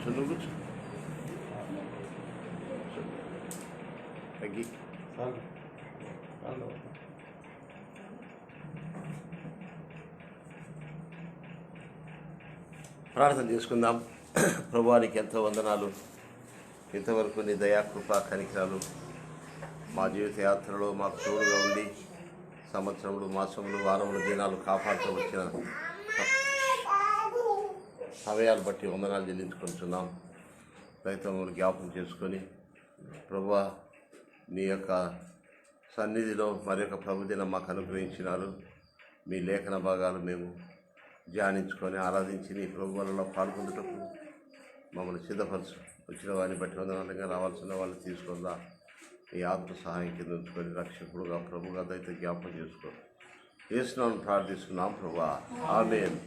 నువ్వు తగ్గి ప్రార్థన చేసుకుందాం. ప్రభువానికి ఎంతో వందనాలు. ఇంతవరకు నీ దయాకృప కనికరాలు మా జీవిత యాత్రలో మాకు తోడుగా ఉండి సంవత్సరములు, మాసములు, వారములు, దినాలు కాపాడుతూ వచ్చిన సమయాలు బట్టి వందనాలు చెల్లించుకుంటున్నాం. రైతములు జ్ఞాపకం చేసుకొని ప్రభువా నీ యొక్క సన్నిధిలో మరి యొక్క ప్రభుదినం మాకు అనుగ్రహించినారు. మీ లేఖన భాగాలు మేము ధ్యానించుకొని ఆరాధించి నీ ప్రభువులలో పాల్గొందుటకు మమ్మల్ని సిద్ధపరచు. వచ్చిన వారిని బట్టి వందనాలుగా రావాల్సిన వాళ్ళు తీసుకుందా ఈ ఆత్మ సహాయం కింద ఉంచుకొని రక్షకుడుగా ప్రభుగా దయతో జ్ఞాపకం చేసుకో. యేసునామమున ప్రార్థిస్తున్నాం ప్రభువా, ఆమేన్.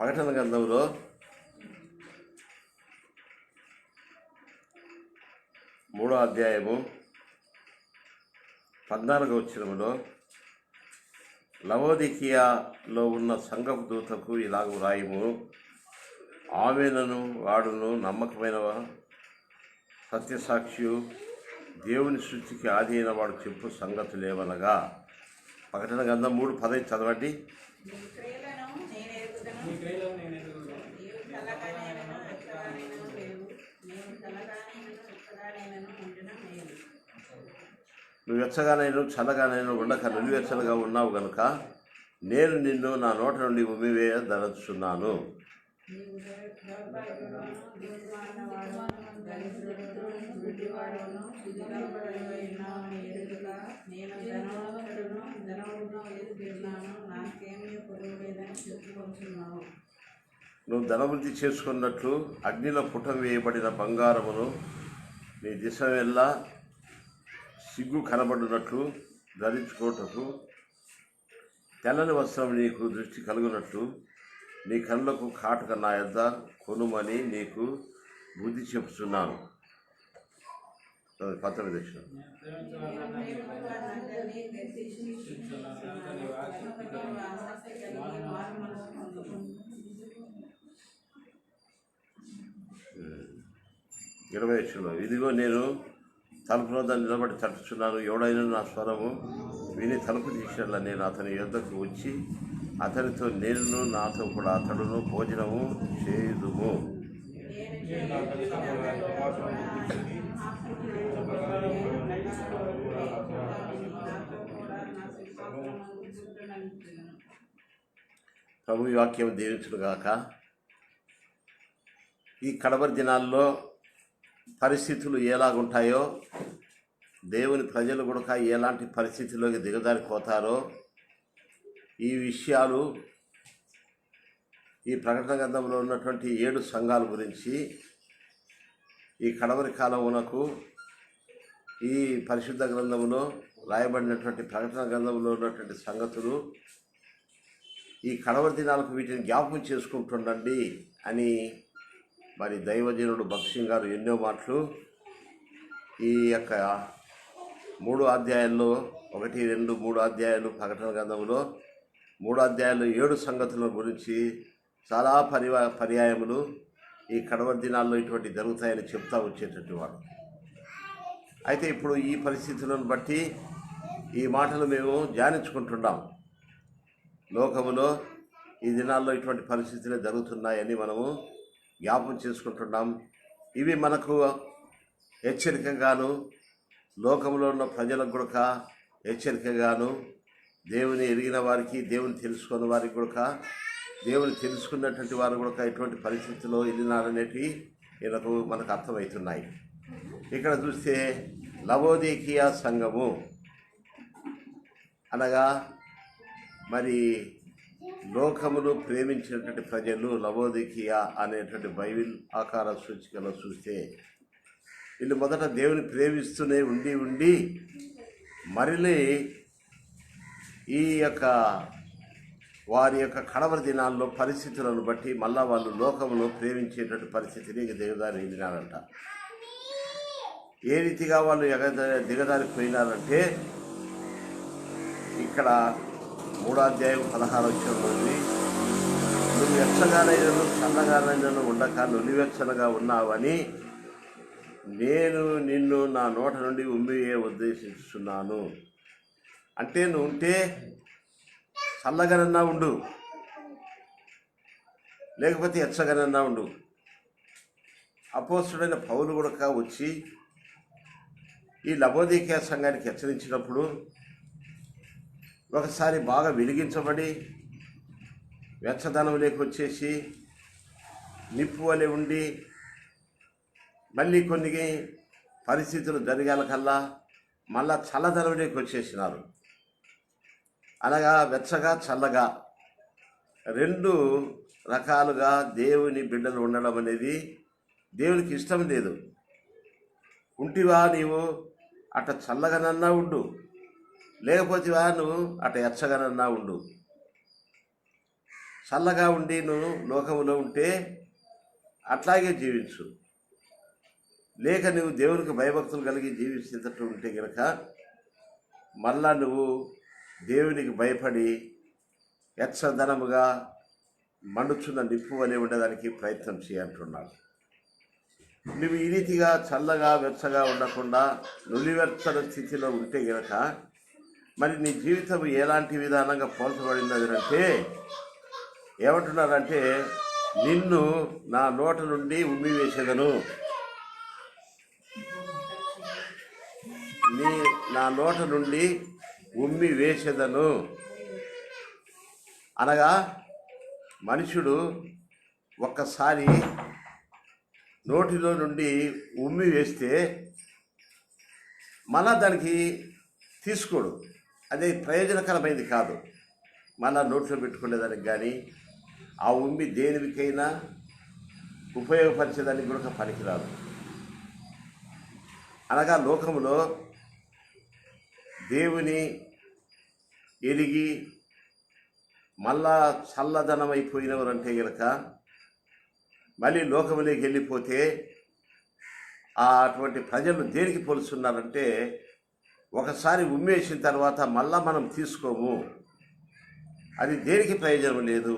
ప్రకటన గ్రంథంలో 3వ అధ్యాయము 14వ వచనములో లవోదికీయలో ఉన్న సంఘపు దూతకు ఇలాగ వ్రాయుము, ఆమేనును వాడును నమ్మకమైన సత్యసాక్షియు దేవుని సృష్టికి ఆది అయిన వాడు చెప్పు సంగతులేవనగా. ప్రకటన గ్రంథం 3:15 చదవండి. నువ్వు వెచ్చగానైనా చల్లగానైనా ఉండక నిలువెచ్చలుగా ఉన్నావు గనుక నేను నిన్ను నా నోట నుండి ఉమ్మివేయదలుచున్నాను. నువ్వు ధనవృద్ధి చేసుకున్నట్లు అగ్నిలో పుటం వేయబడిన బంగారమును నీ దిశ వెళ్ళ సిగ్గు కనబడినట్లు ధరించుకోటకు తెల్లని వస్త్రం నీకు దృష్టి కలుగునట్లు నీ కళ్ళకు కాటుక నా యొద్ద కొనుమని నీకు బుద్ధి చెప్తున్నాను. 19 20 ఇదిగో నేను తలుపు వద్ద నిలబడి తట్టుచున్నాను. ఎవడైనా నా స్వరము విని తలుపు తీసినట్లా నేను అతని యొద్దకు వచ్చి అతనితో నేను నాతో కూడా అతడును భోజనము చేయుదుము. ప్రభు వాక్యం దీవించుగాక. ఈ కడవరి దినాల్లో పరిస్థితులు ఎలాగుంటాయో, దేవుని ప్రజలు కూడా ఎలాంటి పరిస్థితుల్లోకి దిగజారిపోతారో ఈ విషయాలు ఈ ప్రకటన గ్రంథంలో ఉన్నటువంటి 7 సంఘాల గురించి, ఈ కడవరి కాలమునకు ఈ పరిశుద్ధ గ్రంథంలో రాయబడినటువంటి ప్రకటన గ్రంథంలో ఉన్నటువంటి సంగతులు, ఈ కడవరి దినాలకు వీటిని జ్ఞాపకం చేసుకుంటుండండి అని మరి దైవజనుడు భక్త్ సింగ్ గారు ఎన్నో మాటలు ఈ యొక్క 3 అధ్యాయాల్లో 1, 2, 3 అధ్యాయాలు ప్రకటన గ్రంథంలో 3 అధ్యాయాలు 7 సంగతుల గురించి చాలా పర్యాయములు ఈ కడవరి దినాల్లో ఇటువంటి జరుగుతాయని చెప్తా వచ్చేటట్టు వాడు. అయితే ఇప్పుడు ఈ పరిస్థితులను బట్టి ఈ మాటలు మేము ధ్యానించుకుంటున్నాం. లోకములో ఈ దినాల్లో ఇటువంటి పరిస్థితులే జరుగుతున్నాయని మనము జ్ఞాపకం చేసుకుంటున్నాం. ఇవి మనకు హెచ్చరికగాను, లోకంలో ఉన్న ప్రజలకు కూడా హెచ్చరికగాను, దేవుని ఎరిగిన వారికి, దేవుని తెలుసుకున్న వారికి కూడా, దేవుని తెలుసుకున్నటువంటి వారు కూడా ఎటువంటి పరిస్థితుల్లో వెళ్ళినారనేటివి మనకు అర్థమవుతున్నాయి. ఇక్కడ చూస్తే లవోదికీయ సంఘము అనగా మరి లోకమును ప్రేమించినటువంటి ప్రజలు లవోదికీయ అనేటువంటి బైబిల్ ఆకార సూచికలో చూస్తే వీళ్ళు మొదట దేవుని ప్రేమిస్తూనే ఉండి మరిలీ ఈ యొక్క వారి యొక్క కడవరి దినాల్లో పరిస్థితులను బట్టి మళ్ళా వాళ్ళు లోకమును ప్రేమించేటువంటి పరిస్థితిని దిగజారి వెళ్ళినారంట. ఏ రీతిగా వాళ్ళు దిగజారిపోయినారంటే ఇక్కడ 3వ అధ్యాయం 16వ వచనంలో ఉంది, నువ్వు వెచ్చగానైనను చల్లగానైనను ఉండక నులివెచ్చనగా ఉన్నావని నేను నిన్ను నా నోట నుండి ఉమ్మియే ఉద్దేశిస్తున్నాను. అంటే నువ్వు ఉంటే చల్లగానన్నా ఉండు, లేకపోతే ఎచ్చగానన్నా ఉండు. అపోస్తుడైన పౌలు కూడా వచ్చి ఈ లవోదికీయ సంఘానికి హెచ్చరించినప్పుడు ఒకసారి బాగా వెలిగించబడి వెచ్చదనం వచ్చేసి నిప్పు వలె ఉండి మళ్ళీ కొన్ని పరిస్థితులు జరగాల కల్లా మళ్ళా చల్లదనంలోకి వచ్చేసినారు. అనగా వెచ్చగా చల్లగా 2 రకాలుగా దేవుని బిడ్డలు ఉండడం అనేది దేవునికి ఇష్టం లేదు. ఉంటివా నీవు అట్ట చల్లగానన్నా ఉండు, లేకపోతేవా నువ్వు అట్ట ఎచ్చగానన్నా ఉండు. చల్లగా ఉండి నువ్వు లోకంలో ఉంటే అట్లాగే జీవించు, లేక నువ్వు దేవునికి భయభక్తులు కలిగి జీవించేటట్టు ఉంటే కనుక మళ్ళా నువ్వు దేవునికి భయపడి ఎచ్చదనముగా మండుచున్న నిప్పు వలె ఉండడానికి ప్రయత్నం చేయంటున్నాడు. నువ్వు ఈ రీతిగా చల్లగా వెచ్చగా ఉండకుండా నులివెచ్చని స్థితిలో ఉంటే గనక మరి నీ జీవితం ఎలాంటి విధానంగా పోల్చబడినది అంటే ఏమంటున్నారంటే, నిన్ను నా నోట నుండి ఉమ్మివేసేదను, నా నోట నుండి ఉమ్మి వేసేదను. అనగా మనుషుడు ఒక్కసారి నోటిలో నుండి ఉమ్మి వేస్తే మళ్ళా దానికి తీసుకోడు, అది ప్రయోజనకరమైనది కాదు. మళ్ళా నోట్లో పెట్టుకునేదానికి కానీ ఆ ఉమ్మి దేనికైనా ఉపయోగపరిచేదానికి కూడా పనికిరాదు. అనగా లోకములో దేవుని ఎరిగి మళ్ళా చల్లదనం అయిపోయినవారంటే కనుక మళ్ళీ లోకములోకి వెళ్ళిపోతే అటువంటి ప్రజలు దేనికి పోలుస్తున్నారంటే, ఒకసారి ఉమ్మేసిన తర్వాత మళ్ళా మనం తీసుకోము, అది దేనికి ప్రయోజనం లేదు.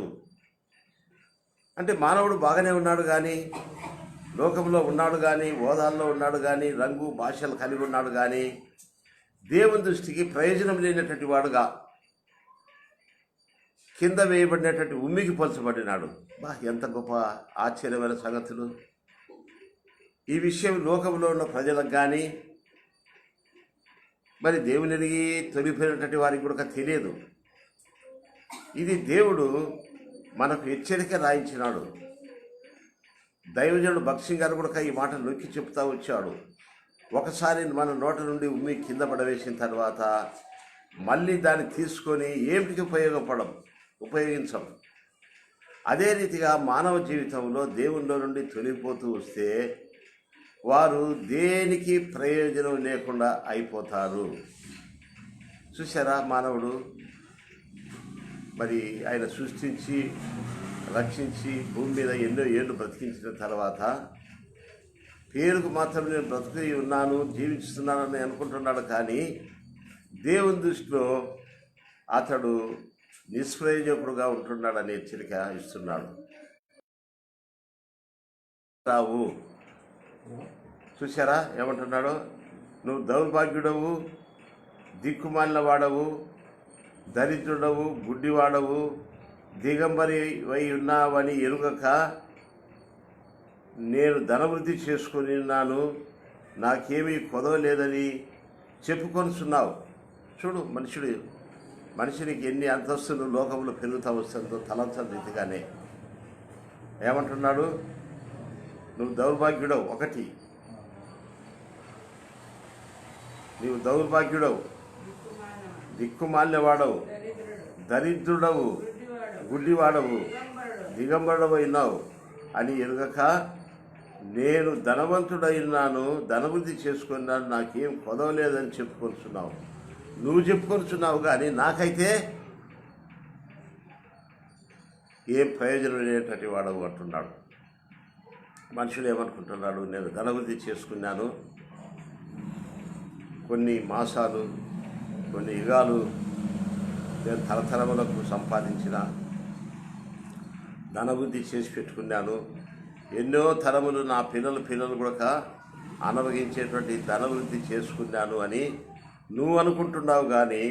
అంటే మానవుడు బాగానే ఉన్నాడు కానీ, లోకంలో ఉన్నాడు కానీ, హోదాల్లో ఉన్నాడు కానీ, రంగు భాషలు కలిగి ఉన్నాడు కానీ దేవుని దృష్టికి ప్రయోజనం లేనటువంటి వాడుగా కింద వేయబడినటువంటి ఉమ్మికి పోల్చబడినాడు. ఎంత గొప్ప ఆశ్చర్యమైన సంగతులు! ఈ విషయం లోకంలో ఉన్న ప్రజలకు కానీ మరి దేవుని ఎరిగి తొలిపోయినటువంటి వారికి కూడా తెలియదు. ఇది దేవుడు మనకు హెచ్చరిక రాయించినాడు. దైవజనుడు భక్సింగ్ గారు కూడా ఈ మాట నొక్కి చెప్తా వచ్చాడు. ఒకసారి మన నోట నుండి ఉమ్మి కింద పడవేసిన తర్వాత మళ్ళీ దాన్ని తీసుకొని ఏమిటికి ఉపయోగించం. అదే రీతిగా మానవ జీవితంలో దేవునిలో నుండి తొలగిపోతూ వస్తే వారు దేనికి ప్రయోజనం లేకుండా అయిపోతారు. చూసారా, మానవుడు మరి ఆయన సృష్టించి రక్షించి భూమి మీద ఎన్నో ఏళ్ళు బ్రతికించిన తర్వాత పేరుకు మాత్రం నేను బ్రతికి ఉన్నాను, జీవిస్తున్నానని అనుకుంటున్నాడు. కానీ దేవుని దృష్టిలో అతడు నిష్ప్రయోజకుడుగా ఉంటున్నాడని హెచ్చరిక ఇస్తున్నాడు. రావు చూసారా ఏమంటున్నాడు? నువ్వు దౌర్భాగ్యుడవు, దిక్కుమాలిన వాడవు, దరిద్రుడవు, గుడ్డివాడవు, దిగంబరి వై ఉన్నావని ఎరుగక నేను ధనవృద్ధి చేసుకొని ఉన్నాను, నాకేమీ కొదవలేదని చెప్పుకొనిచున్నావు. చూడు, మనిషినికి ఎన్ని అంతస్తులు లోకంలో పెరుగుతూ వస్తుందో తలంచని రీతిగానే ఏమంటున్నాడు? నువ్వు దౌర్భాగ్యుడవు, ఒకటి నీవు దౌర్భాగ్యుడవు, దిక్కుమాలినవాడవు, దరిద్రుడవు, గుడ్డివాడవు, దిగంబరుడవు అయినావు అని ఎరుగక నేను ధనవంతుడైనాను, ధనవృద్ధి చేసుకున్నాను, నాకేం కొదవలేదని చెప్పుకొనిచున్నావు. నువ్వు చెప్పుకొనిచున్నావు కానీ నాకైతే ఏం ప్రయోజనం లేనటువంటి వాడవు అంటున్నాడు. మనుషులు ఏమనుకుంటున్నాడు? నేను ధనవృద్ధి చేసుకున్నాను, కొన్ని మాసాలు, కొన్ని యుగాలు నేను తరతరములకు సంపాదించిన ధనవృద్ధి చేసి పెట్టుకున్నాను. ఎన్నో తరములు నా పిల్లలు కూడా అనుభవించేటువంటి ధనవృద్ధి చేసుకున్నాను అని నువ్వు అనుకుంటున్నావు. కానీ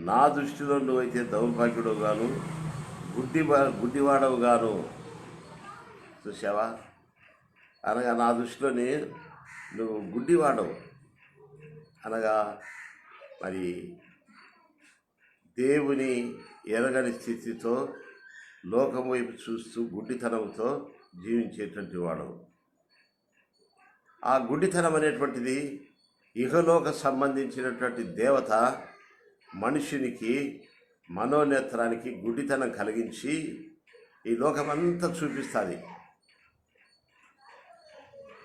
నా దృష్టిలో నువ్వైతే దౌర్భాగ్యుడు గాను గుడ్డివాడవు గాను. చూసావా? అనగా నా దృష్టిలోని నువ్వు గుడ్డివాడవు. అనగా మరి దేవుని ఎరగని స్థితితో లోకం వైపు చూస్తూ గుడ్డితనంతో జీవించేటువంటి వాడవు. ఆ గుడ్డితనం అనేటువంటిది ఇహలోక సంబంధించినటువంటి దేవత మనుషునికి మనోనేత్రానికి గుడ్డితనం కలిగించి ఈ లోకమంతా చూపిస్తుంది.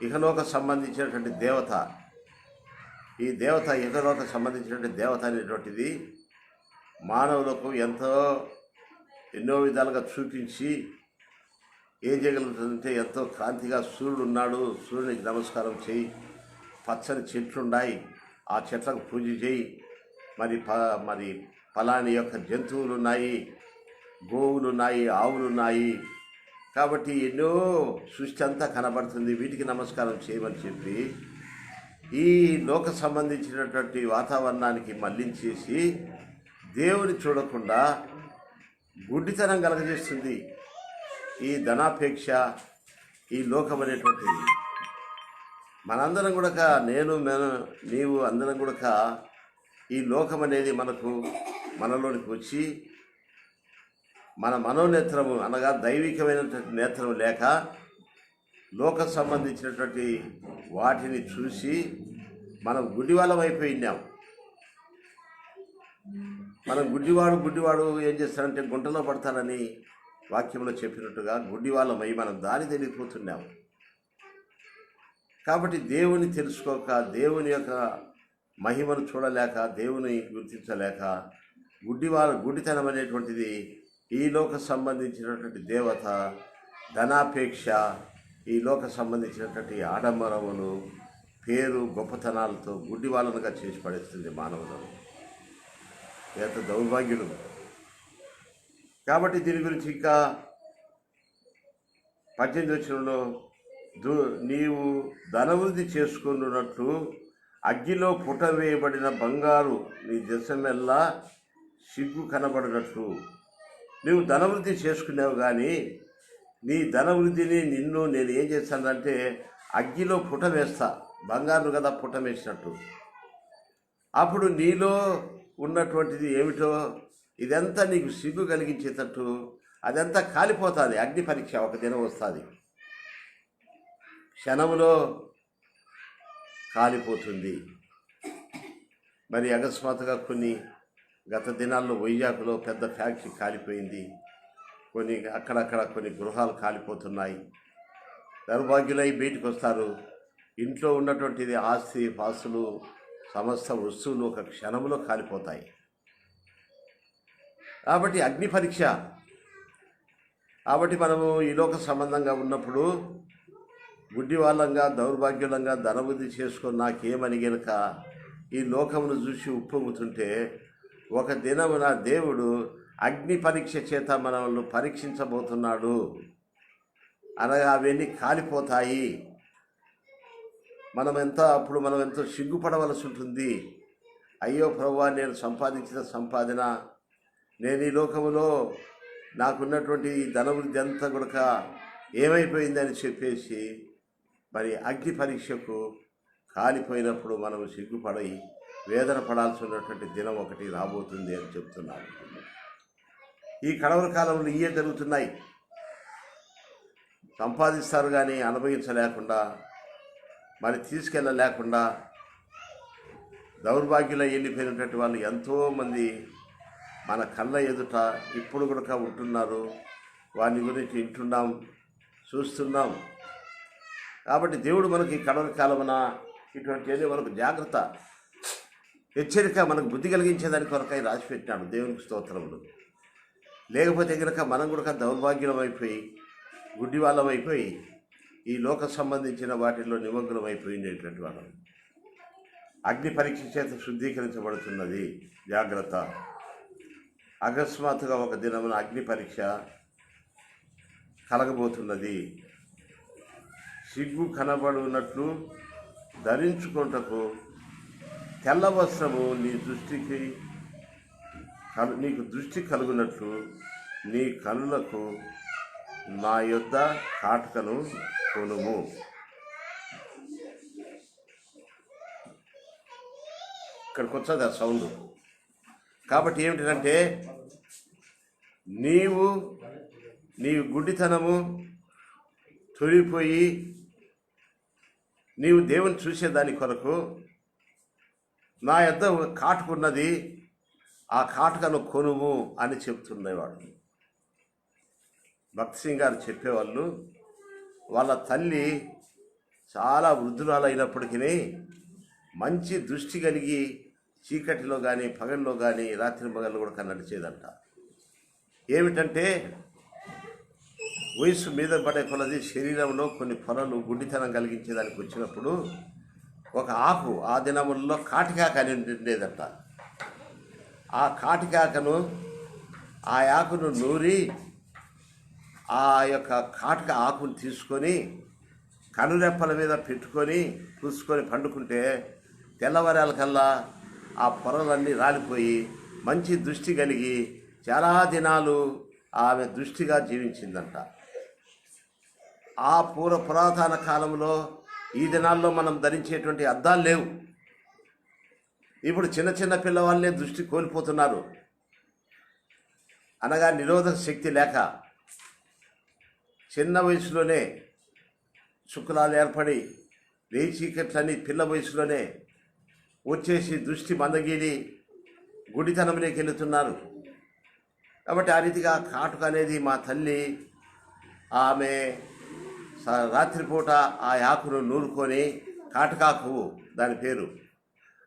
ఇహలోక సంబంధించినటువంటి దేవత, ఈ దేవత ఇహలోక సంబంధించినటువంటి దేవత అనేటువంటిది మానవులకు ఎన్నో విధాలుగా చూపించి ఏం చేయగలుగుతుందంటే ఎంతో క్రాంతిగా సూర్యుడు ఉన్నాడు, సూర్యునికి నమస్కారం చేయి, పచ్చని చెట్లున్నాయి, ఆ చెట్లకు పూజ చేయి, మరి ఫలాని యొక్క జంతువులు ఉన్నాయి, గోవులు ఉన్నాయి, ఆవులు ఉన్నాయి, కాబట్టి ఎన్నో సృష్టి అంతా కనబడుతుంది, వీటికి నమస్కారం చేయమని చెప్పి ఈ లోక సంబంధించినటువంటి వాతావరణానికి మళ్లించేసి దేవుని చూడకుండా గుడ్డితనం కలగజేస్తుంది. ఈ ధనాపేక్ష, ఈ లోకం అనేటువంటిది మనందరం కూడా నీవు అందరం కూడా ఈ లోకం అనేది మనలోనికి వచ్చి మన మనోనేత్రము అనగా దైవికమైనటువంటి నేత్రం లేక లోక సంబంధించినటువంటి వాటిని చూసి మనం గుడ్డివాళ్ళం అయిపోయినాం. మనం గుడ్డివాడు ఏం చేస్తాడంటే గుంటలో పడతానని వాక్యంలో చెప్పినట్టుగా గుడ్డివాళ్ళమై మనం దారి తెలియపోతున్నాం. కాబట్టి దేవుని తెలుసుకోక, దేవుని యొక్క మహిమను చూడలేక, దేవుని గుర్తించలేక గుడ్డితనం అనేటువంటిది ఈ లోక సంబంధించినటువంటి దేవత ధనాపేక్ష, ఈ లోక సంబంధించినటువంటి ఆడంబరములు, పేరు గొప్పతనాలతో గుడ్డివాళ్ళనుగా చేసి పడేస్తుంది మానవులను. ఎంత దౌర్భాగ్యుడు. కాబట్టి దీని గురించి ఇంకా 18వ వచనంలో నీవు ధనవృద్ధి చేసుకున్నట్లు అగ్గిలో పుట వేయబడిన బంగారు నీ దేశమెల్లా సిగ్గు కనబడినట్లు నువ్వు ధనవృద్ధి చేసుకున్నావు. కానీ నీ ధనవృద్ధిని నేను ఏం చేస్తానంటే అగ్గిలో పుట వేస్తా, బంగారు కదా పుట వేసినట్టు. అప్పుడు నీలో ఉన్నటువంటిది ఏమిటో ఇదంతా నీకు సిగ్గు కలిగించేటట్టు అదంతా కాలిపోతుంది. అగ్ని పరీక్ష ఒక దినం వస్తుంది, క్షణంలో కాలిపోతుంది. మరి అకస్మాత్తుగా గత దినాల్లో వైజాగ్లో పెద్ద ఫ్యాక్టరీ కాలిపోయింది, అక్కడక్కడ కొన్ని గృహాలు కాలిపోతున్నాయి. దౌర్భాగ్యులై బయటకు వస్తారు. ఇంట్లో ఉన్నటువంటిది ఆస్తి పాస్తులు సమస్త వస్తువులు ఒక క్షణంలో కాలిపోతాయి. కాబట్టి అగ్ని పరీక్ష. కాబట్టి మనము ఈ లోక సంబంధంగా ఉన్నప్పుడు గుడ్డివాళ్ళంగా దౌర్భాగ్యులంగా ధనవృద్ధి చేసుకొని నాకేమని గనుక ఈ లోకమును చూసి ఉప్పొంగుతుంటే ఒక దినమున దేవుడు అగ్ని పరీక్ష చేత మనల్ని పరీక్షించబోతున్నాడు. అనగా అవన్నీ కాలిపోతాయి. మనం ఎంతో సిగ్గుపడవలసి ఉంటుంది. అయ్యో ప్రభువా, నేను సంపాదించిన సంపాదన, నేను ఈ లోకములో నాకున్నటువంటి ధనవృద్ధి అంతా కూడా ఏమైపోయిందని చెప్పేసి మరి అగ్ని పరీక్షకు కాలిపోయినప్పుడు మనం సిగ్గుపడి వేదన పడాల్సి ఉన్నటువంటి దినం ఒకటి రాబోతుంది అని చెప్తున్నాను. ఈ కడవరి కాలంలో ఇవే జరుగుతున్నాయి. సంపాదిస్తారు కానీ అనుభవించలేకుండా, మరి తీసుకెళ్ళలేకుండా దౌర్భాగ్యుల వెళ్ళిపోయినటువంటి వాళ్ళు ఎంతోమంది మన కళ్ళ ఎదుట ఇప్పుడు కూడా ఉంటున్నారు. వాని గురించి వింటున్నాం, చూస్తున్నాం. కాబట్టి దేవుడు మనకి కడవరి కాలమున ఇటువంటి మనకు జాగ్రత్త, హెచ్చరిక, మనకు బుద్ధి కలిగించేదాని కొరకై రాసిపెట్టినాడు. దేవునికి స్తోత్రములు. లేకపోతే కనుక మనం కూడా దౌర్భాగ్యం అయిపోయి గుడ్డివాళ్ళం అయిపోయి ఈ లోక సంబంధించిన వాటిల్లో నిమగ్నం అయిపోయినటువంటి వాళ్ళం. అగ్ని పరీక్ష చేత శుద్ధీకరించబడుతున్నది. జాగ్రత్త. అకస్మాత్తుగా ఒక దినమున అగ్ని పరీక్ష కలగబోతున్నది. సిగ్గు కనబడునట్లు ధరించుకొనుటకు తెల్ల వస్త్రము నీకు దృష్టి కలుగునట్లు నీ కనులకు నా యొద్ద కాటుకను కొనుము. ఇక్కడికి వచ్చేది ఆ సౌండ్. కాబట్టి ఏమిటంటే నీ గుడ్డితనము తొలిగిపోయి నీవు దేవుని చూసేదాని కొరకు నా యొద్ద కాటుకున్నది, ఆ కాటుకను కొనుము అని చెప్తుండేవాడు. భక్త్ సింగ్ గారు చెప్పేవాళ్ళు, వాళ్ళ తల్లి చాలా వృద్ధురాలైనప్పటికీ మంచి దృష్టి కలిగి చీకటిలో కానీ పగల్లో కానీ రాత్రి పగళ్ళు కూడా నడిచేదంట. ఏమిటంటే వయసు మీద పడే కొలది శరీరంలో కొన్ని పొరలు గుడ్డితనం కలిగించేదానికి వచ్చినప్పుడు ఒక ఆకు ఆ దినములలో కాటికాక అని ఉండేదంట. ఆ కాటికాకను ఆ ఆకును నూరి ఆ యొక్క కాటిక ఆకును తీసుకొని కనురెప్పల మీద పెట్టుకొని పూసుకొని పండుకుంటే తెల్లవారాలకల్లా ఆ పొరలన్నీ రాలిపోయి మంచి దృష్టి కలిగి చాలా దినాలు ఆమె దృష్టిగా జీవించిందంట. ఆ పురాతన కాలంలో ఈ దినాల్లో మనం ధరించేటువంటి అద్దాలు లేవు. ఇప్పుడు చిన్న చిన్న పిల్లవాళ్ళే దృష్టి కోల్పోతున్నారు. అనగా నిరోధక శక్తి లేక చిన్న వయసులోనే శుక్లాలు ఏర్పడి చీకట్లని పిల్ల వయసులోనే వచ్చేసి దృష్టి మందగిలి గుడితనంలోకి వెళుతున్నారు. కాబట్టి ఆ రీతిగా కాటుక అనేది మా తల్లి ఆమె రాత్రిపూట ఆ ఆకును నూరుకొని కాటుకాకు దాని పేరు,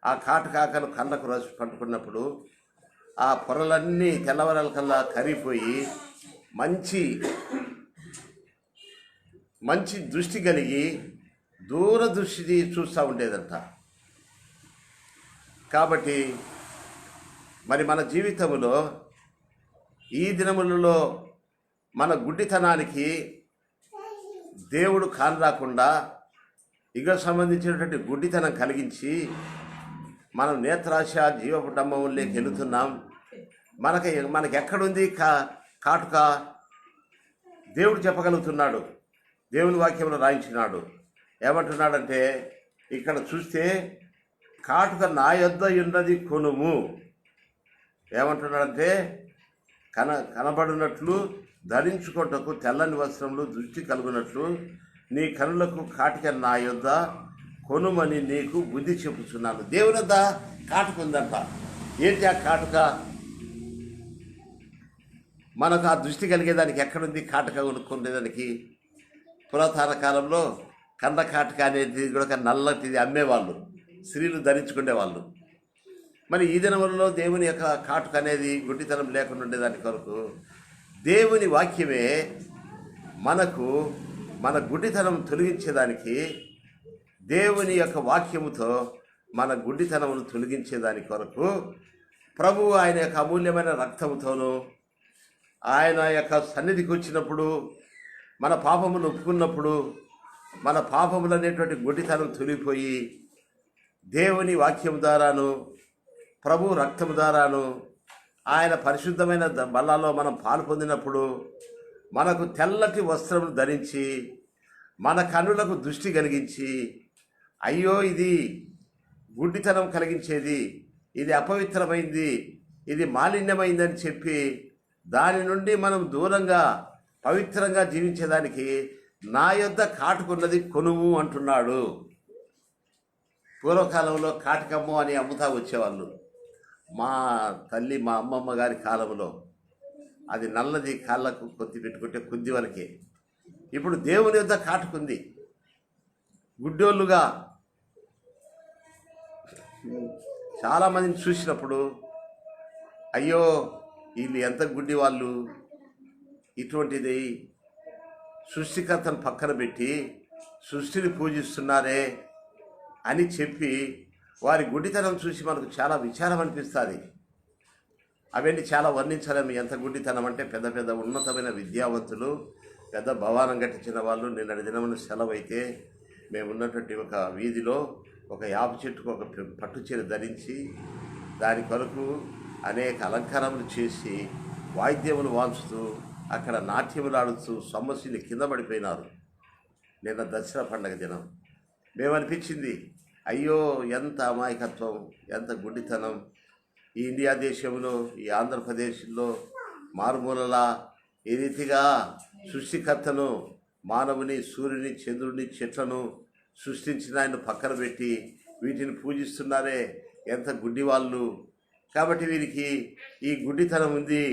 ఆ కాటుకాకను కళ్ళకు రసి పండుకున్నప్పుడు ఆ పొరలన్నీ తెల్లవరాల కల్లా కరిగిపోయి మంచి దృష్టి కలిగి దూరదృష్టి చూస్తూ ఉండేదంట. కాబట్టి మరి మన జీవితంలో ఈ దినములలో మన గుడ్డితనానికి దేవుడు కాని రాకుండా ఇక సంబంధించినటువంటి గుడ్డితనం కలిగించి మనం నేత్రాశ జీవపుటంబంలోకి వెళుతున్నాం. మనకి ఎక్కడుంది కాటుక? దేవుడు చెప్పగలుగుతున్నాడు, దేవుని వాక్యంలో రాయించినాడు. ఏమంటున్నాడంటే ఇక్కడ చూస్తే కాటుక నా యొద్ద ఉన్నది కొనుము. ఏమంటున్నాడంటే కనబడినట్లు ధరించుకొనుటకు తెల్లని వస్త్రములు దృష్టి కలుగునట్లు నీ కనులకు కాటుక నా యొద్ద కొనుమని నీకు బుద్ధి చెప్పుచున్నాను. దేవుని వద్ద కాటుక ఉందంట. ఏంటి ఆ కాటుక? మనకు ఆ దృష్టి కలిగేదానికి ఎక్కడుంది కాటుక కొనుక్కునేదానికి? పురాతన కాలంలో కంద కాటుక అనేది కూడా నల్లటిది అమ్మేవాళ్ళు, స్త్రీలు ధరించుకునేవాళ్ళు. మరి ఈ దినములలో దేవుని యొక్క కాటుక అనేది గుడ్డితనం లేకుండా ఉండేదాని కొరకు దేవుని వాక్యమే మనకు మన గుడ్డితనం తొలగించేదానికి, దేవుని యొక్క వాక్యముతో మన గుడ్డితనమును తొలగించేదాని కొరకు ప్రభువు ఆయన యొక్క అమూల్యమైన రక్తముతోనూ ఆయన యొక్క సన్నిధికి వచ్చినప్పుడు మన పాపములు ఒప్పుకున్నప్పుడు మన పాపములు అనేటువంటి గుడ్డితనం తొలిగిపోయి దేవుని వాక్యం ద్వారాను ప్రభు రక్తము ద్వారాను ఆయన పరిశుద్ధమైన బల్లలో మనం పాలు పొందినప్పుడు మనకు తెల్లటి వస్త్రములు ధరించి మన కన్నులకు దృష్టి కలిగించి అయ్యో ఇది గుడ్డితనం కలిగించేది, ఇది అపవిత్రమైంది, ఇది మాలిన్యమైందని చెప్పి దాని నుండి మనం దూరంగా పవిత్రంగా జీవించేదానికి నా యొద్ద కాటుకున్నది కొనుము అంటున్నాడు. పూర్వకాలంలో కాటకమ్మ అని అమ్ముతా వచ్చేవాళ్ళు. మా తల్లి మా అమ్మమ్మ గారి కాలంలో అది నల్లది, కాళ్ళకు కొద్ది పెట్టుకుంటే కొద్ది వరకే. ఇప్పుడు దేవుని యొద్ద కాటుకుంది. గుడ్డోళ్ళుగా చాలామందిని చూసినప్పుడు అయ్యో వీళ్ళు ఎంత గుడ్డి వాళ్ళు, ఇటువంటిది సృష్టికర్తను పక్కన పెట్టి సృష్టిని పూజిస్తున్నారే అని చెప్పి వారి గుడ్డితనం చూసి మనకు చాలా విచారం అనిపిస్తుంది. అవన్నీ చాలా వర్ణించలేము. ఎంత గుడ్డితనం అంటే పెద్ద పెద్ద ఉన్నతమైన విద్యావంతులు, పెద్ద భవనం కట్టించిన వాళ్ళు నిన్నటి దినమున సెలవు అయితే మేము ఉన్నటువంటి ఒక వీధిలో ఒక యాప చెట్టుకు ఒక పట్టు చీర ధరించి దాని కొరకు అనేక అలంకారములు చేసి వాయిద్యములు వాంచుతూ అక్కడ నాట్యములు ఆడుతూ సొమ్మసిని కింద పడిపోయినారు. నిన్న దసరా పండగ దినం. మేమనిపించింది, అయ్యో ఎంత అమాయకత్వం, ఎంత గుడ్డితనం. ఈ ఇండియా దేశంలో, ఈ ఆంధ్రప్రదేశ్లో మారుమూలలా ఈ రీతిగా సృష్టికర్తను, మానవుని, సూర్యుని, చంద్రుని, చెట్లను సృష్టించిన ఆయన పక్కన పెట్టి వీటిని పూజిస్తున్నారే, ఎంత గుడ్డి వాళ్ళు. కాబట్టి వీరికి ఈ గుడ్డితనం ఉంది.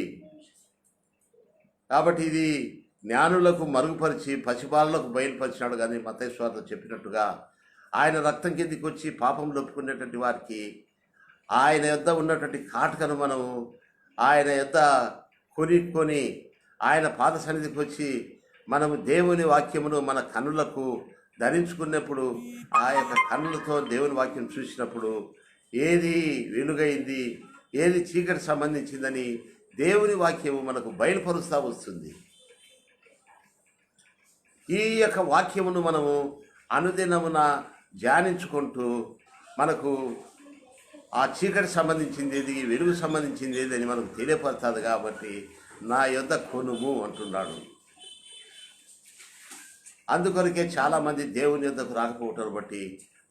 కాబట్టి ఇది జ్ఞానులకు మరుగుపరిచి పసిబాలకు బయలుపరిచినాడు. కానీ మత్తయి సువార్త చెప్పినట్టుగా ఆయన రక్తం కిందికి వచ్చి పాపంలో ఒప్పుకునేటువంటి వారికి ఆయన యొద్ద ఉన్నటువంటి కాటుకను మనము ఆయన యొద్ద కొనుక్కొని ఆయన పాద సన్నిధికి వచ్చి మనము దేవుని వాక్యమును మన కన్నులకు ధరించుకున్నప్పుడు ఆ యొక్క కన్నులతో దేవుని వాక్యం చూసినప్పుడు ఏది వెలుగైంది, ఏది చీకటి సంబంధించిందని దేవుని వాక్యము మనకు బయలుపరుస్తూ వస్తుంది. ఈ యొక్క వాక్యమును మనము అనుదినమున ధ్యానించుకుంటూ మనకు ఆ చీకటి సంబంధించింది ఏది, వెలుగు సంబంధించింది ఏది అని మనకు తెలియపరుతుంది. కాబట్టి నా యొద్ద కొనుము అంటున్నాడు. అందుకొరకే చాలామంది దేవుని యొద్దకు రాకపోవటం బట్టి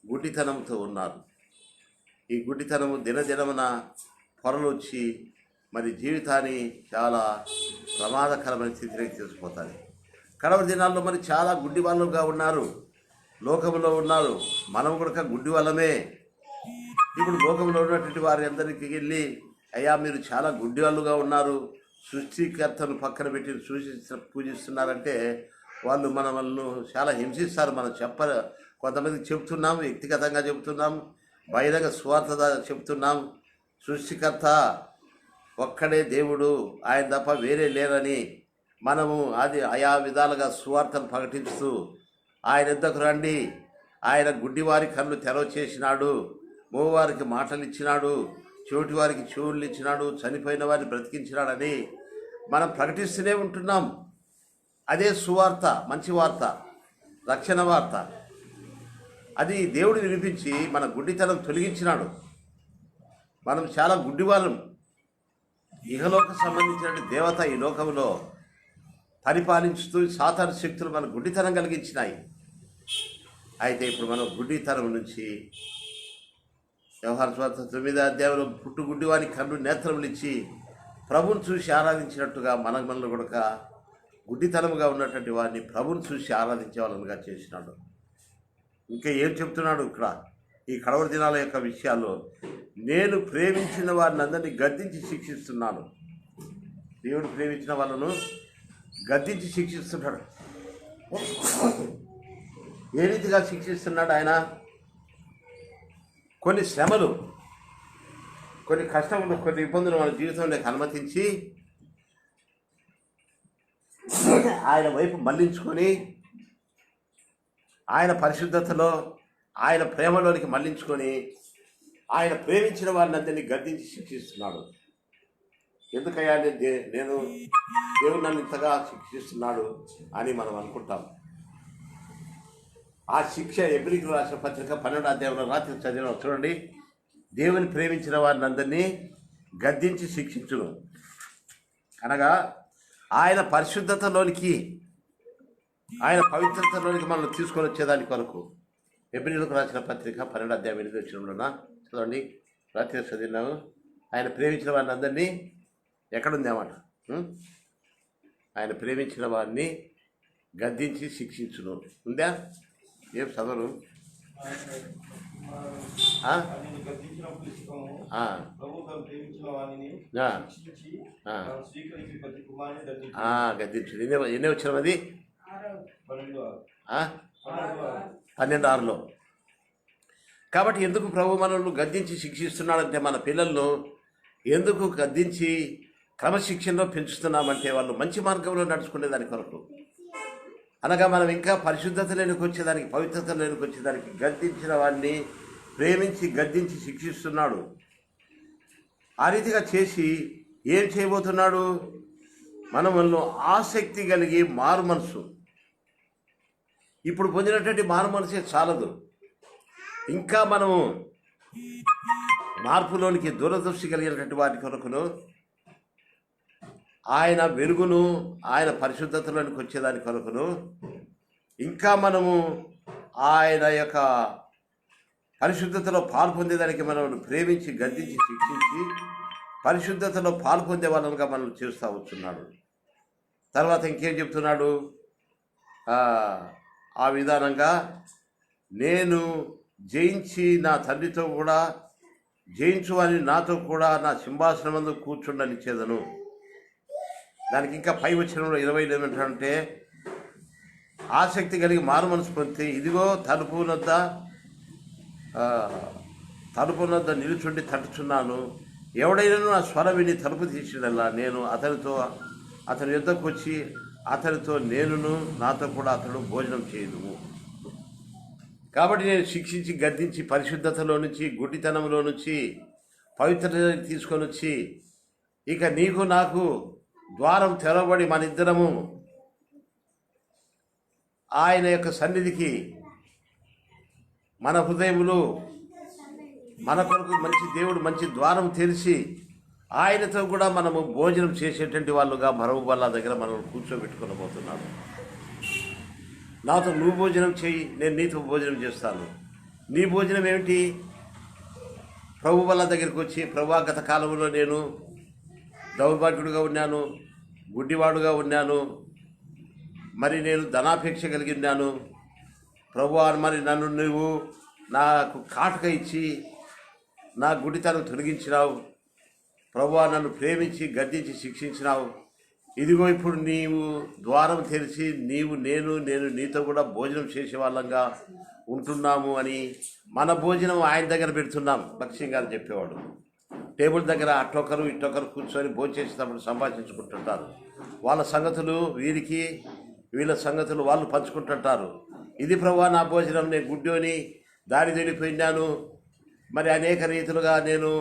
గుడ్డితనంతో ఉన్నారు. ఈ గుడ్డితనము దినదినమున పొరలు వచ్చి మరి జీవితాన్ని చాలా ప్రమాదకరమైన స్థితిలోకి తీసుకుపోతుంది. కడవరి దినాల్లో మరి చాలా గుడ్డి వాళ్ళుగా ఉన్నారు, లోకంలో ఉన్నారు. మనం కూడా గుడ్డి వాళ్ళమే. ఇప్పుడు లోకంలో ఉన్నటువంటి వారి అందరికీ వెళ్ళి, అయ్యా మీరు చాలా గుడ్డి వాళ్ళుగా ఉన్నారు, సృష్టికర్తను పక్కన పెట్టి పూజిస్తున్నారంటే వాళ్ళు మనల్ని చాలా హింసిస్తారు. మనం కొంతమందికి చెబుతున్నాం, వ్యక్తిగతంగా చెబుతున్నాం, బహిరంగ స్వార్థ చెబుతున్నాం. సృష్టికర్త ఒక్కడే దేవుడు, ఆయన తప్ప వేరే లేరని మనము అది ఆయా విధాలుగా సువార్తను ప్రకటిస్తూ ఆయన ఎద్దకు రండి, ఆయన గుడ్డివారి కళ్ళు తెరవ చేసినాడు, మూవారికి మాటలు ఇచ్చినాడు, చెవిటి వారికి చెవులు ఇచ్చినాడు, చనిపోయిన వారిని బ్రతికించినాడని మనం ప్రకటిస్తూనే ఉంటున్నాం. అదే సువార్త, మంచి వార్త, రక్షణ వార్త. అది దేవుడు వినిపించి మన గుడ్డితనం తొలగించినాడు. మనం చాలా గుడ్డివాళ్ళం. ఇహలోక సంబంధించిన దేవత ఈ లోకంలో పరిపాలించుతూ సాతాను శక్తులు మన గుడ్డితనం కలిగించినాయి. అయితే ఇప్పుడు మనం గుడ్డితనం నుంచి వ్యవహార స్వార్థ 9వ అధ్యాయంలో పుట్టు గుడ్డివానికి కన్ను నేత్రములు ఇచ్చి ప్రభుని చూసి ఆరాధించినట్టుగా మనలో కూడా గుడ్డితనముగా ఉన్నటువంటి వారిని ప్రభుని చూసి ఆరాధించే వాళ్ళనుగా చేసినాడు. ఇంకా ఏం చెప్తున్నాడు ఇక్కడ ఈ కడవరి దినాల యొక్క విషయాల్లో, నేను ప్రేమించిన వారిని అందరినీ గద్దించి శిక్షిస్తున్నాను. దేవుడు ప్రేమించిన వాళ్ళను గద్దించి శిక్షిస్తున్నాడు. ఏ రీతిగా శిక్షిస్తున్నాడు ఆయన? కొన్ని శ్రమలు, కొన్ని కష్టములు, కొన్ని ఇబ్బందులు మన జీవితంలోకి అనుమతించి ఆయన వైపు మళ్లించుకొని ఆయన పరిశుద్ధతలో ఆయన ప్రేమలోనికి మళ్లించుకొని ఆయన ప్రేమించిన వారిని అందరినీ గద్దించి శిక్షిస్తున్నాడు. ఎందుకయ్యా నేను దేవుడు నన్ను ఇంతగా శిక్షిస్తున్నాడు అని మనం అనుకుంటాం. ఆ శిక్ష ఎబ్రీయులకు రాసిన పత్రిక 12వ అధ్యాయంలో రాత్రి చదివిన చూడండి. దేవుని ప్రేమించిన వారిని అందరినీ గద్దించి శిక్షించును, అనగా ఆయన పరిశుద్ధతలోనికి, ఆయన పవిత్రతలోనికి మనల్ని తీసుకొని వచ్చేదాని కొరకు. ఎబ్రీయులకు రాసిన పత్రిక 12వ అధ్యాయం 8వ వచనంలోన చూడండి. రాత్రి చదివినాము. ఆయన ప్రేమించిన వారిని అందరినీ ఎక్కడుంది అన్నమాట, ఆయన ప్రేమించిన వారిని గద్దించి శిక్షించును ఉందా? ఏం చదవరు? గద్దించుడు ఎన్ని వచ్చిన అది 12:6లో. కాబట్టి ఎందుకు ప్రభు మనల్ని గద్దించి శిక్షిస్తున్నాడంటే, మన పిల్లలను ఎందుకు గద్దించి క్రమశిక్షణలో పెంచుతున్నామంటే వాళ్ళు మంచి మార్గంలో నడుచుకునే దాని కొరకు. అనగా మనం ఇంకా పరిశుద్ధత లేనికి వచ్చేదానికి, పవిత్రత లేనికి వచ్చేదానికి గద్దించిన వాడిని ప్రేమించి గద్దించి శిక్షిస్తున్నాడు. ఆ రీతిగా చేసి ఏం చేయబోతున్నాడు? మనలో ఆసక్తి కలిగి మారు మనసు, ఇప్పుడు పొందినటువంటి మారు మనసే చాలదు, ఇంకా మనము మార్పులోనికి దూరదృష్టి కలిగినటువంటి వాటి కొరకును, ఆయన వెలుగును, ఆయన పరిశుద్ధతలోనికి వచ్చేదాని కొరకును, ఇంకా మనము ఆయన యొక్క పరిశుద్ధతలో పాల్పొందేదానికి మనం ప్రేమించి గద్దించి శిక్షించి పరిశుద్ధతలో పాల్పొందే వాళ్ళగా మనం చేస్తూ వస్తున్నాడు. తర్వాత ఇంకేం చెప్తున్నాడు? ఆ విధానంగా నేను జయించి నా తండ్రితో కూడా జయించు అని నాతో కూడా నా సింహాసనం ముందు కూర్చుండనిచ్చేదను. దానికి ఇంకా పై వచనంలో 20 ఏమంటారంటే, ఆసక్తి కలిగి మారు మనసు పొందితే ఇదిగో తలుపు నద్ద నిలుచుండి తట్టుచున్నాను, ఎవడైనా నా స్వరం విని తలుపు తీసినలా నేను అతని యుద్ధకు వచ్చి అతనితో నేనును నాతో కూడా అతడు భోజనం చేయదు. కాబట్టి నేను శిక్షించి గద్దించి పరిశుద్ధతలో నుంచి గుడ్డితనంలో నుంచి పవిత్రత తీసుకొని వచ్చి ఇక నీకు నాకు ద్వారం తెరవబడి మన ఇద్దరము ఆయన యొక్క సన్నిధికి మన హృదయములు మన కొరకు మంచి దేవుడు మంచి ద్వారం తెరిచి ఆయనతో కూడా మనము భోజనం చేసేటువంటి వాళ్ళుగా మరో వాళ్ళ దగ్గర మనం కూర్చోబెట్టుకుని పోతున్నాము. నాతో నువ్వు భోజనం చేయి, నేను నీతో భోజనం చేస్తాను. నీ భోజనం ఏమిటి? ప్రభు వాళ్ళ దగ్గరికి వచ్చి, ప్రభు గత కాలంలో నేను దౌర్భాగ్యుడిగా ఉన్నాను, గుడ్డివాడుగా ఉన్నాను, మరి నేను ధనాపేక్ష కలిగి ఉన్నాను ప్రభు, మరి నన్ను నువ్వు నాకు కాటుక ఇచ్చి నా గుడితనం తొలగించినావు ప్రభు, నన్ను ప్రేమించి గద్దించి శిక్షించినావు. ఇదిగో ఇప్పుడు నీవు ద్వారం తెరిచి నేను నీతో కూడా భోజనం చేసే వాళ్ళంగా ఉంటున్నాము అని మన భోజనం ఆయన దగ్గర పెడుతున్నాం. లక్ష్యం గారు చెప్పేవాడు, టేబుల్ దగ్గర అట్టొకరు ఇట్టొకరు కూర్చొని భోజనం చేసేటప్పుడు సంభాషించుకుంటుంటారు. వాళ్ళ సంగతులు వీరికి, వీళ్ళ సంగతులు వాళ్ళు పంచుకుంటుంటారు. ఇది ప్రభు నా భోజనం, నేను గుడ్డోని దారి వెళ్ళిపోయినాను, మరి అనేక రీతులుగా నేను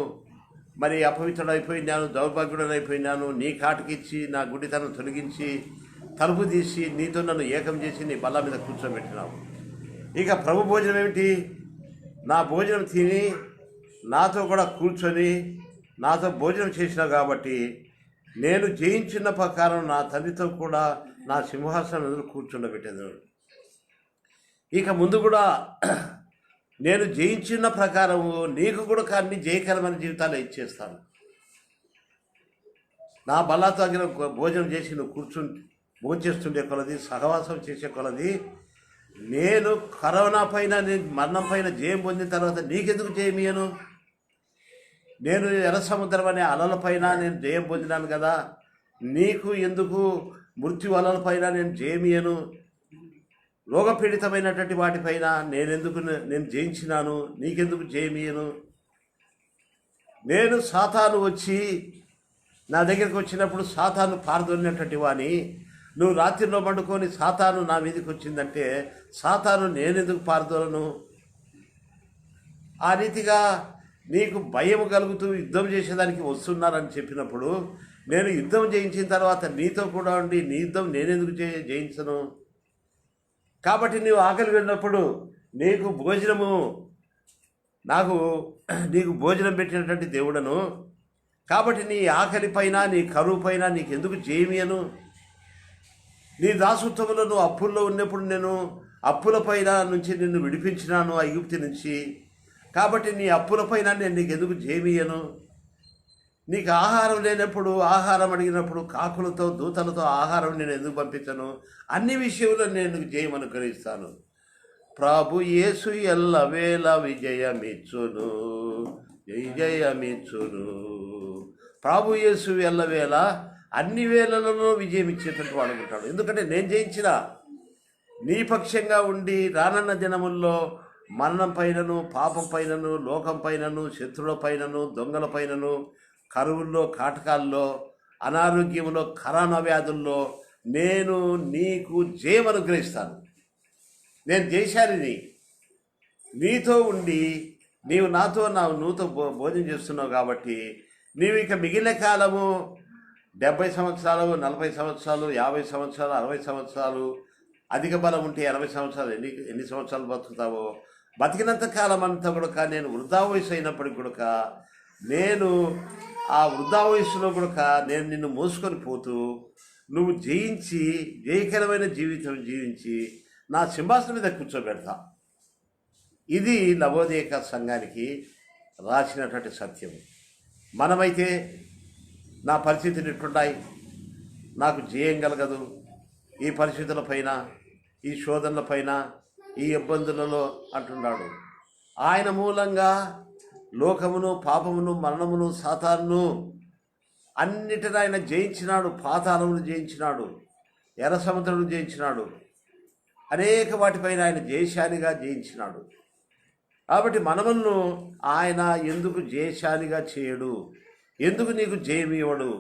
మరి అపవిత్రుడైపోయినాను, దౌర్భాగ్యుడైపోయినాను, నీ కాటుకిచ్చి నా గుడితనం తొలగించి తలుపు తీసి నీతో నన్ను ఏకం చేసి నీ బల్ల మీద కూర్చోబెట్టినావు. ఇక ప్రభు భోజనం ఏమిటి? నా భోజనం తిని నాతో కూడా కూర్చొని నాతో భోజనం చేసినావు కాబట్టి నేను జయించిన ప్రకారం నా తండ్రితో కూడా నా సింహాసనం ఎదురు కూర్చుండబెట్టేది. ఇక ముందు కూడా నేను జయించిన ప్రకారము నీకు కూడా అన్ని జయకరమైన జీవితాలు ఇచ్చేస్తాను. నా బల్లాతో దగ్గర భోజనం చేసి నువ్వు భోంచేస్తుండే కొలది, సహవాసం చేసే కొలది, నేను కరోనా పైన మరణం పైన జయం పొందిన తర్వాత నీకెందుకు జయమియను? నేను ఎర్ర సముద్రం అనే అలలపైన నేను జయం పొందినాను కదా, నీకు ఎందుకు మృత్యు అలలపైన నేను జయమియను? రోగపీడితమైనటువంటి వాటిపైన నేను జయించినాను, నీకెందుకు జయమియను? నేను సాతాను వచ్చి నా దగ్గరికి వచ్చినప్పుడు సాతాను పారదొలినటువంటి వాని, నువ్వు రాత్రిలో పండుకొని సాతాను నా మీదకి వచ్చిందంటే సాతాను నేనెందుకు పారదోలను? ఆ రీతిగా నీకు భయం కలుగుతూ యుద్ధం చేసేదానికి వస్తున్నారని చెప్పినప్పుడు నేను యుద్ధం జయించిన తర్వాత నీతో కూడా ఉండి నీ యుద్ధం నేనెందుకు జయించను? కాబట్టి నీవు ఆకలి వెళ్ళినప్పుడు నీకు భోజనం పెట్టినటువంటి దేవుడను, కాబట్టి నీ ఆకలి పైన నీ కరువు పైన నీకెందుకు జయమియను? నీ దాసత్వములో నువ్వు అప్పుల్లో ఉన్నప్పుడు నేను అప్పుల పైన నుంచి నిన్ను విడిపించినాను ఐగుప్తు నుంచి, కాబట్టి నీ అప్పుల పైన నేను నీకెందుకు జయమియను? నీకు ఆహారం లేనప్పుడు ఆహారం అడిగినప్పుడు కాకులతో దూతలతో ఆహారం నేను ఎందుకు పంపించను? అన్ని విషయంలో నేను జయం అనుగ్రహిస్తాను. ప్రభు యేసు ఎల్లవేళ విజయమిచ్చును, జయమిచ్చును. ప్రభు యేసు ఎల్లవేళ అన్ని వేళలలో విజయం ఇచ్చేటట్టు వాడుకుంటాడు. ఎందుకంటే నేను జయించిన నీ పక్షంగా ఉండి రానున్న దినముల్లో మరణం పైనను, పాపం పైనను, లోకం పైనను, శత్రువుల పైనను, దొంగల పైనను, కరువుల్లో, కాటకాల్లో, అనారోగ్యంలో, కరోనా వ్యాధుల్లో నేను నీకు జయం అనుగ్రహిస్తాను. నేను జయశాలిని. నీతో ఉండి నీవు నాతో భోజనం చేస్తున్నావు కాబట్టి నీవు ఇక మిగిలిన కాలము 70 సంవత్సరాలు, 40 సంవత్సరాలు, 50 సంవత్సరాలు, 60 సంవత్సరాలు, అధిక బలం ఉంటే 80 సంవత్సరాలు, ఎన్ని సంవత్సరాలు బతుకుతావో బతికినంత కాలం అంతా కూడా నేను వృద్ధా వయసు అయినప్పటికి కూడా నేను ఆ వృద్ధా వయసులో కూడా నేను నిన్ను మోసుకొని పోతూ నువ్వు జయించి జయకరమైన జీవితం జీవించి నా సింహాసనం మీద కూర్చోబెడతా. ఇది లవోదిక సంఘానికి రాసినటువంటి సత్యం. మనమైతే నా పరిస్థితులు ఇట్లున్నాయి, నాకు జయం కలగదు, ఈ పరిస్థితులపైన, ఈ శోధనలపైన, ఈ ఇబ్బందులలో అంటున్నాడు. ఆయన మూలంగా లోకమును, పాపమును, మరణమును, సాతానును అన్నిటిని ఆయన జయించినాడు. పాతాళమును జయించినాడు, ఎర్ర సముద్రమును జయించినాడు, అనేక వాటిపైన ఆయన జయశాలిగా జయించినాడు. కాబట్టి మనములను ఆయన ఎందుకు జయశాలిగా చేయడు? ఎందుకు నీకు జయమివ్వడు?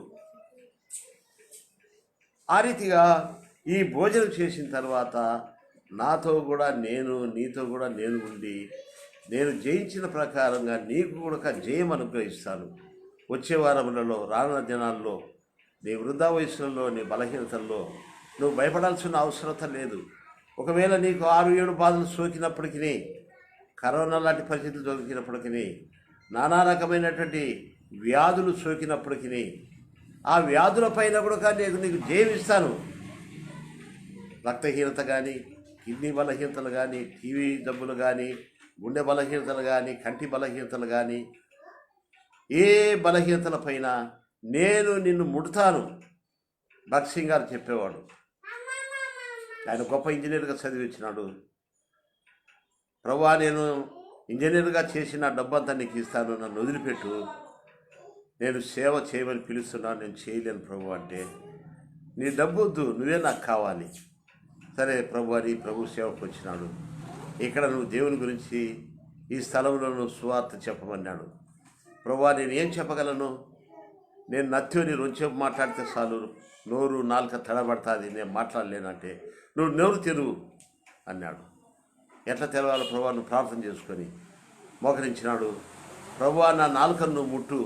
ఆ రీతిగా ఈ భోజనం చేసిన తర్వాత నాతో కూడా నేను, నీతో కూడా నేను ఉండి నేను జయించిన ప్రకారంగా నీకు కూడా జయం అనుగ్రహిస్తాను. వచ్చే వారములలో, రానున్న దినాల్లో, నీ వృద్ధా వయసులలో, నీ బలహీనతల్లో నువ్వు భయపడాల్సిన అవసరం లేదు. ఒకవేళ నీకు 6-7 బాధలు సోకినప్పటికీ, కరోనా లాంటి పరిస్థితులు దొరికినప్పటికీ, నానా రకమైనటువంటి వ్యాధులు సోకినప్పటికీ, ఆ వ్యాధుల పైన కూడా నీకు జయమిస్తాను. రక్తహీనత కానీ, కిడ్నీ బలహీనతలు కానీ, టీవీ జబ్బులు కానీ, గుండె బలహీనతలు కానీ, కంటి బలహీనతలు కానీ, ఏ బలహీనతల పైన నేను నిన్ను ముడతాను. భగత్ సింగ్ గారు చెప్పేవాడు. ఆయన గొప్ప ఇంజనీర్గా చదివించినాడు. ప్రభువా, నేను ఇంజనీర్గా చేసిన డబ్బంతా నీకు ఇస్తాను, నన్ను వదిలిపెట్టు, నేను సేవ చేయమని పిలుస్తున్నాను, నేను చేయలేను ప్రభు అంటే, నీ డబ్బు వద్దు, నువ్వే నాకు కావాలి. సరే ప్రభు అని ప్రభు సేవకు వచ్చినాడు. ఇక్కడ నువ్వు దేవుని గురించి ఈ స్థలంలో నువ్వు సువార్త చెప్పమన్నాడు. ప్రభువా, నేను ఏం చెప్పగలను? నేను నత్యోని రొంచేపు మాట్లాడితే చాలు, నోరు నాలుక తడబడుతుంది, నేను మాట్లాడలేనంటే నువ్వు నోరు తెరువు అన్నాడు. ఎట్లా తెరవాలో ప్రభువా, నువ్వు ప్రార్థన చేసుకొని మోకరించినాడు. ప్రభువా, నా నాలుకను నువ్వు ముట్టు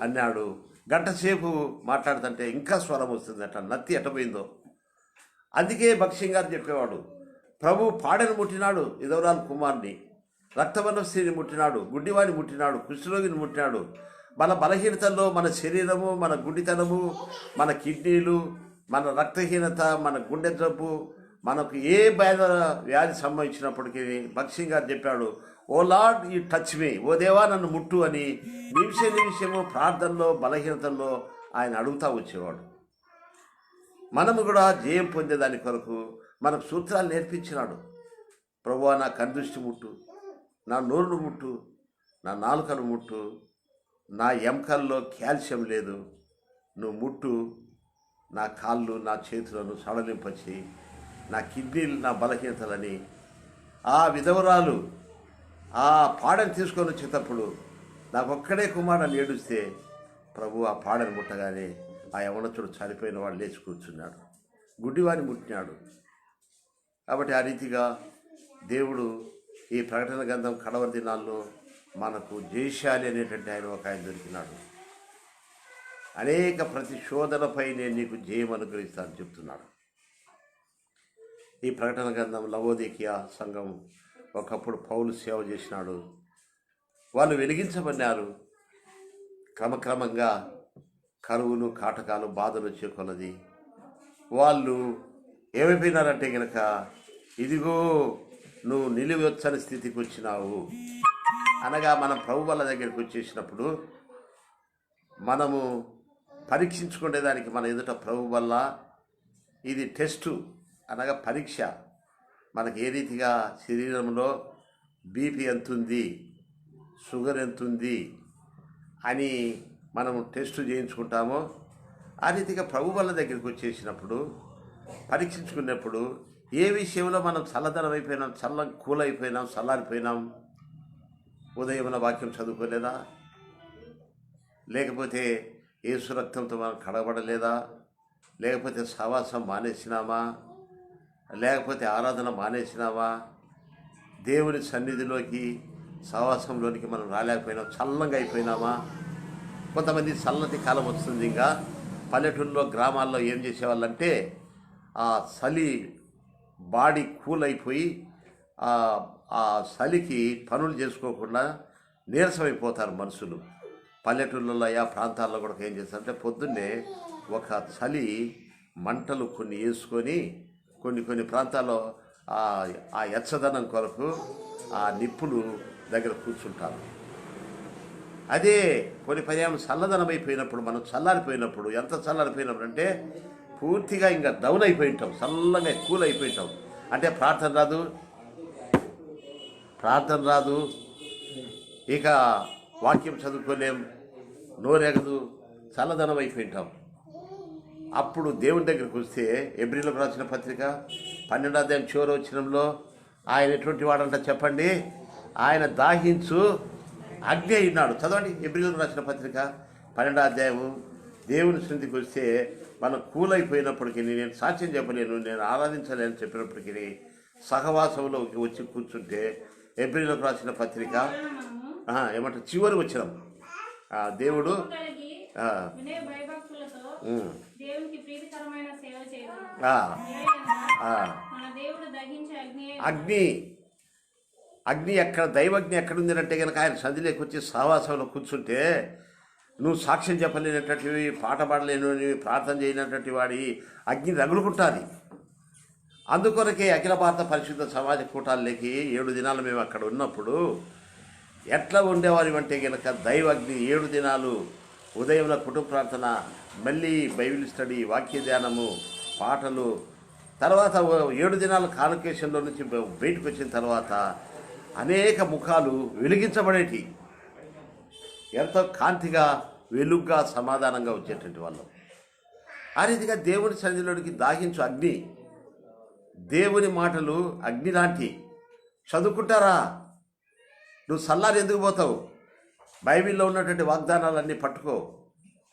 అన్నాడు. గంట సేపు మాట్లాడుతుంటే ఇంకా స్వరం వస్తుంది, అట్లా నత్తి ఎట్టపోయిందో. అందుకే భగత్ సింగ్ గారు చెప్పేవాడు, ప్రభు పాడని ముట్టినాడు, విధవరాలు కుమార్ని, రక్తవర్ణ స్త్రీని ముట్టినాడు, గుడ్డివాడిని ముట్టినాడు, కుష్ఠరోగిని ముట్టినాడు. మన బలహీనతల్లో మన శరీరము, మన గుడ్డితనము, మన కిడ్నీలు, మన రక్తహీనత, మన గుండె జబ్బు, మనకు ఏ వ్యాధి సంభవించినప్పటికీ భగత్ సింగ్ గారు చెప్పాడు, ఓ లార్డ్ యూ టచ్ మీ, ఓ దేవా నన్ను ముట్టు అని నిమిషము ప్రార్థనలో, బలహీనతల్లో ఆయన అడుగుతూ వచ్చేవాడు. మనము కూడా జయం పొందేదాని కొరకు మనకు సూత్రాలు నేర్పించినాడు. ప్రభువా, నా కనుదృష్టి ముట్టు, నా నోరును ముట్టు, నా నాలుకను ముట్టు, నా ఎముకల్లో కాల్షియం లేదు, నువ్వు ముట్టు, నా కాళ్ళు, నా చేతులను సడలింపచి, నా కిడ్నీలు, నా బలహీనతలని. ఆ విధవరాలు ఆ పాడని తీసుకొని వచ్చేటప్పుడు నాకు ఒక్కడే కుమారుడు ఏడుస్తే ప్రభు ఆ పాడని ముట్టగానే ఆ యవనస్తుడు చనిపోయిన వాడు లేచి కూర్చున్నాడు, గుడ్డివాడిని ముట్టినాడు. కాబట్టి ఆ రీతిగా దేవుడు ఈ ప్రకటన గ్రంథం కడవరి దినాల్లో మనకు జయశాలి అనేటువంటి ఆయన దొరికినాడు. అనేక ప్రతిశోధనపై నేను నీకు జయం అనుగ్రహిస్తాను చెప్తున్నాడు. ఈ ప్రకటన గ్రంథం లవోదికీయ సంఘం ఒకప్పుడు పౌలు సేవ చేసినాడు. వాళ్ళు వెలిగించబడినారు. క్రమక్రమంగా కరువులు, కాటకాలు, బాధలు వచ్చే కొలది వాళ్ళు ఏమైపోయినారంటే కనుక, ఇదిగో నువ్వు నిలువెచ్చని స్థితికి వచ్చినావు అనగా మనం ప్రభు వాళ్ళ దగ్గరికి వచ్చేసినప్పుడు మనము పరీక్షించుకునేదానికి మన ఎదుట ప్రభు వల్ల ఇది టెస్టు అనగా పరీక్ష. మనకు ఏ రీతిగా శరీరంలో బీపీ ఎంతుంది, షుగర్ ఎంతుంది అని మనము టెస్టు చేయించుకుంటామో ఆ రీతిగా ప్రభు వాళ్ళ దగ్గరికి వచ్చేసినప్పుడు పరీక్షించుకున్నప్పుడు ఏ విషయంలో మనం చల్లదనం అయిపోయినాం, కూలైపోయినాం, చల్లారిపోయినాం, ఉదయమున వాక్యం చదువుకోలేదా, లేకపోతే యేసు రక్తంతో మనం కడగబడలేదా, లేకపోతే సహవాసం మానేసినామా, లేకపోతే ఆరాధన మానేసినామా, దేవుని సన్నిధిలోకి సహవాసంలోనికి మనం రాలేకపోయినాం, చల్లంగా అయిపోయినామా, కొంతమంది చల్లటి కాలం వస్తుంది. ఇంకా పల్లెటూరులో గ్రామాల్లో ఏం చేసేవాళ్ళంటే ఆ చలి బాడీ కూల్ అయిపోయి ఆ చలికి పనులు చేసుకోకుండా నీరసమైపోతారు మనుషులు. పల్లెటూళ్ళలో ఆ ప్రాంతాల్లో కూడా ఏం చేస్తారంటే పొద్దున్నే ఒక చలి మంటలు కొన్ని వేసుకొని కొన్ని ప్రాంతాల్లో ఆ ఎచ్చదనం కొరకు ఆ నిప్పులు దగ్గర కూర్చుంటారు. అదే కొన్ని పర్యాయం చల్లదనం అయిపోయినప్పుడు, మనం చల్లారిపోయినప్పుడు, ఎంత చల్లారిపోయినప్పుడు అంటే పూర్తిగా ఇంకా డౌన్ అయిపోయి ఉంటాం, చల్లగా కూల్ అయిపోయి ఉంటాం. అంటే ప్రార్థన రాదు, ఇక వాక్యం చదువుకోలేం, నోరెగదు, చల్లదనం అయిపోయి ఉంటాం. అప్పుడు దేవుని దగ్గరికి వస్తే ఎబ్రిలకు రాసిన పత్రిక 12వ అధ్యాయం చివరి వచనంలో ఆయన ఎటువంటి వాడంట చెప్పండి, ఆయన దాహించు అగ్ని అయినాడు. చదవండి, ఎబ్రిలకు రాసిన పత్రిక 12వ అధ్యాయము. దేవుని సన్నిధికి వస్తే మనం కూలైపోయినప్పటికీ, నేను సాక్ష్యం చెప్పలేను, నేను ఆరాధించలేను చెప్పినప్పటికీ సహవాసంలో వచ్చి కూర్చుంటే ఎబ్రిలకు రాసిన పత్రిక ఏమంటారు చివరి వచ్చినాం దేవుడు అగ్ని ఎక్కడ, దైవజ్ఞ ఎక్కడుంది అంటే కనుక ఆయన సంధిలోకి వచ్చి సహవాసంలో కూర్చుంటే నువ్వు సాక్ష్యం చెప్పలేనటువంటివి, పాట పాడలేనివి, ప్రార్థన చేయనటువంటి వాడి అగ్ని రగులుకుంటుంది. అందుకొరకే అఖిల భారత పరిశుద్ధ సమాజ కూటాల్లోకి 7 దినాలు మేము అక్కడ ఉన్నప్పుడు ఎట్లా ఉండేవారు అంటే కనుక దైవజ్ఞి 7 దినాలు ఉదయంలో కుటుంబ ప్రార్థన, మళ్ళీ బైబిల్ స్టడీ, వాక్య ధ్యానము, పాటలు, తర్వాత 7 దినాల కాన్వకేషన్లో నుంచి బయటకు వచ్చిన తర్వాత అనేక ముఖాలు వెలిగించబడేటి, ఎంతో కాంతిగా, వెలుగ్గా, సమాధానంగా వచ్చేటువంటి వాళ్ళు. ఆ రీతిగా దేవుని సన్నిధిలోనికి దాహించు అగ్ని, దేవుని మాటలు అగ్ని లాంటి. చదువుకుంటారా? నువ్వు సల్లారు ఎందుకు పోతావు? బైబిల్లో ఉన్నటువంటి వాగ్దానాలన్నీ పట్టుకో.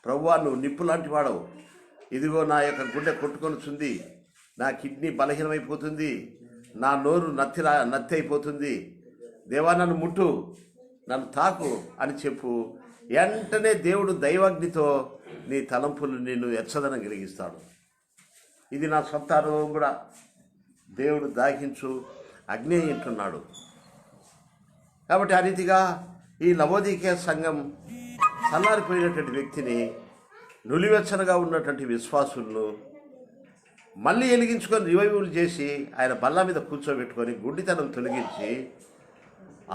ప్రభువా, నువ్వు నిప్పు లాంటి వాడవు. ఇదిగో నా యొక్క గుండె కొట్టుకొనిచుంది, నా కిడ్నీ బలహీనమైపోతుంది, నా నోరు నత్తి అయిపోతుంది, దేవా నన్ను ముట్టు, నన్ను తాకు అని చెప్పు. వెంటనే దేవుడు దైవాగ్నితో నీ తలంపులు నిన్ను ఎచ్చదనం కలిగిస్తాడు. ఇది నా సొంత అనుభవం కూడా. దేవుడు దాహించు అగ్ని అంటున్నాడు. కాబట్టి ఆ రీతిగా ఈ లవోదికీయ సంఘం చల్లారిపోయినటువంటి వ్యక్తిని, నులివెచ్చనగా ఉన్నటువంటి విశ్వాసులను మళ్ళీ వెలిగించుకొని రివైవల్ చేసి ఆయన బల్ల మీద కూర్చోబెట్టుకొని గుడ్డితనం తొలగించి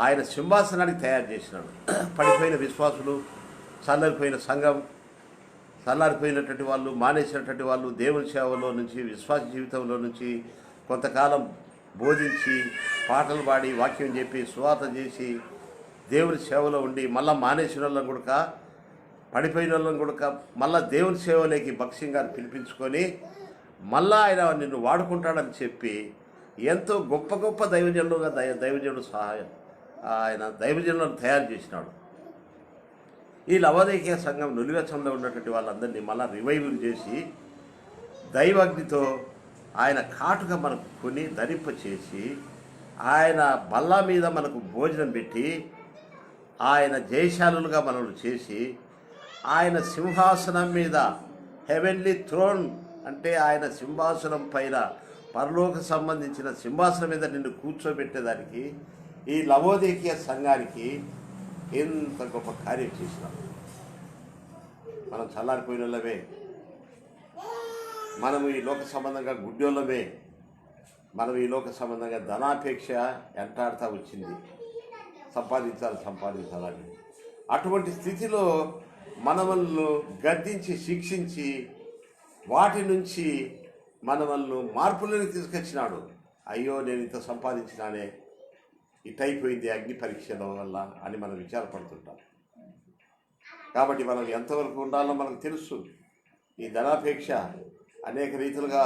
ఆయన సింహాసనానికి తయారు చేసినాడు. పడిపోయిన విశ్వాసులు, చల్లారిపోయిన సంఘం, చల్లారిపోయినటువంటి వాళ్ళు, మానేసినటువంటి వాళ్ళు దేవుని సేవలో నుంచి, విశ్వాస జీవితంలో నుంచి కొంతకాలం బోధించి, పాటలు పాడి, వాక్యం చెప్పి, సువార్త చేసి, దేవుని సేవలో ఉండి మళ్ళీ మానేసిన వాళ్ళని కూడా, పడిపోయిన వాళ్ళని కూడా మళ్ళీ దేవుని సేవలోకి భక్ష్యంగా పిలిపించుకొని మళ్ళా ఆయన నిన్ను వాడుకుంటాడని చెప్పి ఎంతో గొప్ప గొప్ప దైవజనులుగా దైవజనుడు సహాయం ఆయన దైవజనులను తయారు చేసినాడు. ఈ లవోదికీయ సంఘం నులివెచ్చంలో ఉన్నటువంటి వాళ్ళందరినీ మళ్ళీ రివైవల్ చేసి దైవాగ్నితో ఆయన కాటుగా మనకు కొని ధరింప చేసి ఆయన బల్ల మీద మనకు భోజనం పెట్టి ఆయన జయశాలులుగా మనల్ని చేసి ఆయన సింహాసనం మీద, హెవెన్లీ థ్రోన్ అంటే ఆయన సింహాసనం పైన, పరలోక సంబంధించిన సింహాసనం మీద నిన్ను కూర్చోబెట్టేదానికి ఈ లవోదికీయ సంఘానికి ఎంత గొప్ప కార్యం చేసినాం. మనం చల్లారిపోయిన వాళ్ళమే, మనము ఈ లోక సంబంధంగా గుడ్డోళ్ళమే, మనం ఈ లోక సంబంధంగా ధనాపేక్ష ఎంటాడుతూ వచ్చింది, సంపాదించాలని. అటువంటి స్థితిలో మనల్ని గద్దించి, శిక్షించి వాటి నుంచి మనల్ని మార్పులను తీసుకొచ్చినాడు. అయ్యో, నేను ఇంత సంపాదించినానే, ఇటైపోయింది అగ్ని పరీక్షల వల్ల అని మనం విచారపడుతుంటాం. కాబట్టి మనం ఎంతవరకు ఉండాలో మనకు తెలుసు. ఈ ధనాపేక్ష అనేక రీతులుగా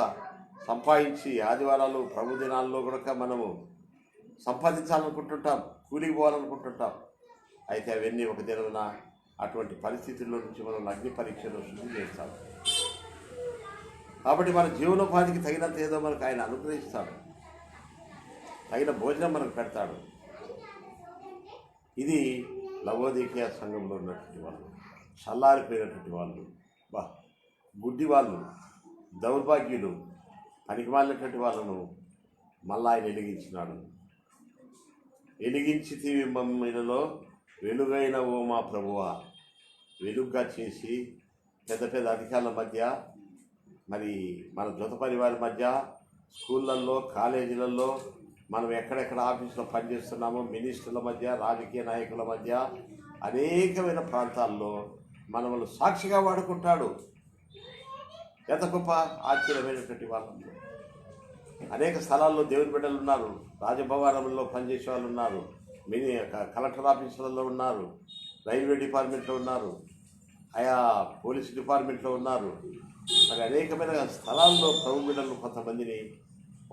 సంపాదించి ఆదివారాలు, ప్రభు దినాల్లో కూడా మనము సంపాదించాలనుకుంటుంటాం, కూలికి పోవాలనుకుంటుంటాం. అయితే అవన్నీ ఒక దినమున అటువంటి పరిస్థితుల్లో నుంచి మనం అగ్ని పరీక్షలో శుద్ధి చేస్తాం. కాబట్టి మన జీవనోపాధికి తగినంత ఏదో మనకు ఆయన అనుగ్రహిస్తాడు, తగిన భోజనం మనకు పెడతాడు. ఇది లవోదికీయ సంఘంలో ఉన్నటువంటి వాళ్ళు. చల్లారిపోయినటువంటి వాళ్ళు, బా గుడ్డి వాళ్ళు, దౌర్భాగ్యులు, పనికిమాలినటువంటి వాళ్ళను మళ్ళా ఆయన వెలిగించినాడు. వెలిగించి మమ్మలో వెలుగైన ఓ మా ప్రభువా, వెలుగుగా చేసి పెద్ద పెద్ద అధికారుల మధ్య, మరి మన జొత పరివారి మధ్య, స్కూళ్ళల్లో, కాలేజీలలో, మనం ఎక్కడెక్కడ ఆఫీసులో పనిచేస్తున్నామో, మినిస్టర్ల మధ్య, రాజకీయ నాయకుల మధ్య, అనేకమైన ప్రాంతాల్లో మనల్ని సాక్షిగా వాడుకుంటాడు. ఎంత గొప్ప ఆశ్చర్యమైనటువంటి వాళ్ళు. అనేక స్థలాల్లో దేవుని బిడ్డలు ఉన్నారు. రాజభవనంలో పనిచేసే వాళ్ళు ఉన్నారు, కలెక్టర్ ఆఫీసులలో ఉన్నారు, రైల్వే డిపార్ట్మెంట్లో ఉన్నారు, ఆయా పోలీస్ డిపార్ట్మెంట్లో ఉన్నారు. మరి అనేకమైన స్థలాల్లో ప్రభు బిడ్డలు కొంతమందిని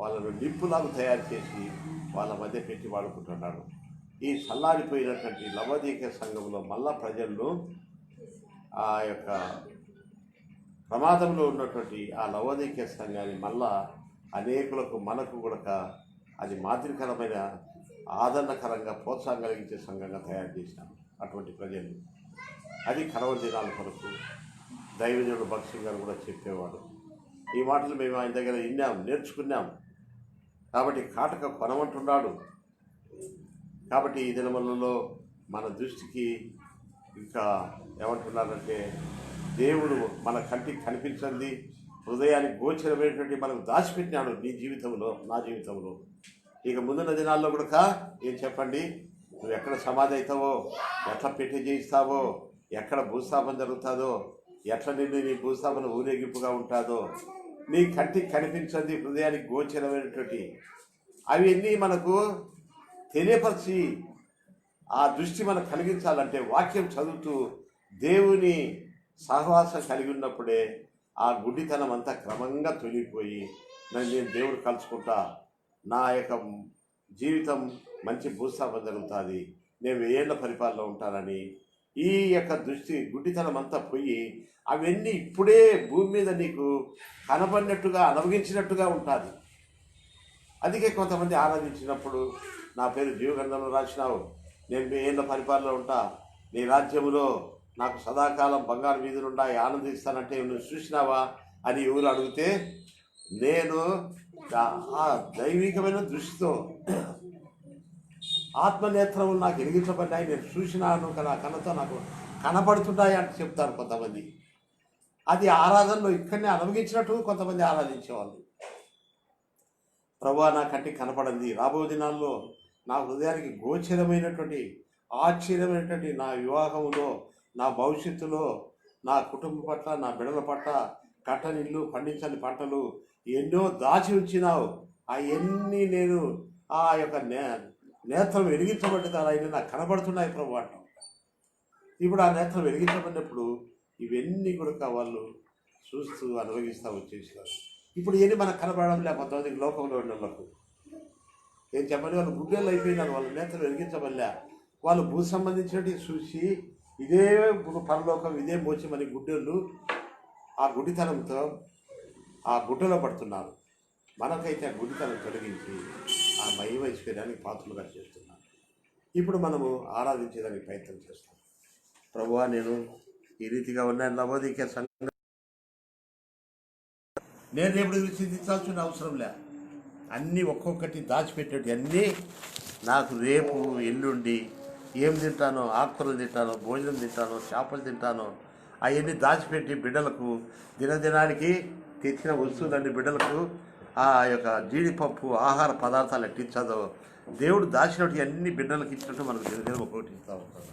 వాళ్ళను నిప్పులాగా తయారు చేసి వాళ్ళ మధ్య పెట్టి వాడుకుంటున్నాడు. ఈ చల్లారిపోయినటువంటి లవోదికయ సంఘంలో మళ్ళా ప్రజలను ఆ యొక్క ప్రమాదంలో ఉన్నటువంటి ఆ లవోదికయ సంఘాన్ని మళ్ళా అనేకులకు, మనకు కూడా అది మాదిరికరమైన, ఆదరణకరంగా, ప్రోత్సాహం కలిగించే సంఘంగా తయారు చేసినాం అటువంటి ప్రజలు. అది కడవ దినాల కొరకు దైవజనుడు భక్సింగ్ గారు కూడా చెప్పేవాడు. ఈ మాటలు మేము ఆయన దగ్గర విన్నాం, నేర్చుకున్నాం. కాబట్టి కాటక కొనమంటున్నాడు. కాబట్టి ఈ దినములలో మన దృష్టికి ఇంకా ఏమంటున్నారంటే, దేవుడు మన కంటికి కనిపించింది, హృదయానికి గోచరమైనటువంటి మనకు దాచిపెట్టినాడు నీ జీవితంలో, నా జీవితంలో. ఇక ముందున్న దినాల్లో కూడా ఏం చెప్పండి, నువ్వు ఎక్కడ సమాధి అవుతావో, ఎట్లా పెట్టి చేయిస్తావో, ఎక్కడ భూస్థాపన జరుగుతుందో, ఎట్లా నిన్ను నీ భూస్థాపన ఊరేగింపుగా ఉంటుందో, నీ కంటికి కనిపించింది, హృదయానికి గోచరమైనటువంటి అవన్నీ మనకు తెలియపరిచి ఆ దృష్టి మనకు కలిగించాలంటే వాక్యం చదువుతూ దేవుని సహవాసం కలిగి ఉన్నప్పుడే ఆ గుడ్డితనం అంతా క్రమంగా తొలిగిపోయి, నేను దేవుడు కలుసుకుంటా, నా యొక్క జీవితం మంచి భూస్థాపన జరుగుతుంది, నేను 1000 ఏళ్ల పరిపాలనలో ఉంటానని ఈ యొక్క దృష్టి, గుడ్డితనం అంతా పోయి అవన్నీ ఇప్పుడే భూమి మీద నీకు కనబడినట్టుగా, అనుభవించినట్టుగా ఉంటుంది. అందుకే కొంతమంది ఆరాధించినప్పుడు, నా పేరు జీవగ్రంథంలో రాసినావు, నేను 1000 ఏళ్ల పరిపాలనలో ఉంటా, నీ రాజ్యములో నాకు సదాకాలం బంగారు వీధులుండా ఆనందిస్తానంటే నువ్వు చూసినావా అని ఎవరు అడిగితే, నేను ఆ దైవికమైన దృష్టితో ఆత్మనేత్రములు నాకు వెలిగించబడ్డాయి, నేను చూసినాను కదా, కళ్ళతో నాకు కనపడుతున్నాయి అంటే చెప్తారు కొంతమంది. అది ఆరాధనలో ఇక్కడనే అనుభవించినట్టు కొంతమంది ఆరాధించేవాళ్ళు. ప్రభువా నా కంటికి కనపడింది, రాబో దినాల్లో నా హృదయానికి గోచరమైనటువంటి, ఆశ్చర్యమైనటువంటి నా వివాహంలో, నా భవిష్యత్తులో, నా కుటుంబం పట్ల, నా బిడ్డల పట్ల, కట్టని ఇల్లు, పండించని పంటలు ఎన్నో దాచి ఉంచినావు, అవన్నీ నేను ఆ యొక్క నేత్రం వెలిగించబడ్డది ఆయన నాకు కనబడుతున్నాయి ప్రభు అంటాం. ఇప్పుడు ఆ నేత్రం వెలిగించబడినప్పుడు ఇవన్నీ కూడా వాళ్ళు చూస్తూ అనుభవిస్తూ వచ్చేసినారు. ఇప్పుడు ఏది మనకు కనబడడం లేకపోతే లోకంలో ఉన్న వాళ్ళకు ఏం చెప్పండి, వాళ్ళు గుడ్డేళ్ళు అయిపోయినారు, వాళ్ళ నేత్రం వెలిగించబడలే. వాళ్ళు భూ సంబంధించినవి చూసి ఇదే పరలోకం, ఇదే మోచమని గుడ్డోళ్ళు ఆ గుడ్డితనంతో ఆ గుడ్డలో పడుతున్నారు. మనకైతే ఆ గుడ్డితనం తొలగించి ఆ మహిమైశ్వర్యానికి పాత్రలుగా చేస్తున్నారు. ఇప్పుడు మనము ఆరాధించేదానికి ప్రయత్నం చేస్తాం. ప్రభువా నేను ఈ రీతిగా ఉన్నాను, లవోదికయ సంఘం నేను ఎప్పుడు చింతించాల్సిన అవసరం లే. అన్నీ ఒక్కొక్కటి దాచిపెట్టేటి అన్నీ నాకు రేపు ఎల్లుండి ఏం తింటానో, ఆకుకూరలు తింటానో, భోజనం తింటానో, చేపలు తింటానో అవన్నీ దాచిపెట్టి బిడ్డలకు దినదినానికి తెచ్చిన వస్తువులన్నీ బిడ్డలకు ఆ యొక్క జీడిపప్పు ఆహార పదార్థాలు ఎట్టించదో దేవుడు దాచినట్టు అన్ని బిడ్డలకు ఇచ్చినట్టు మనకు దినదిన ఒక్కొక్కటి ఇస్తూ ఉంటాడు.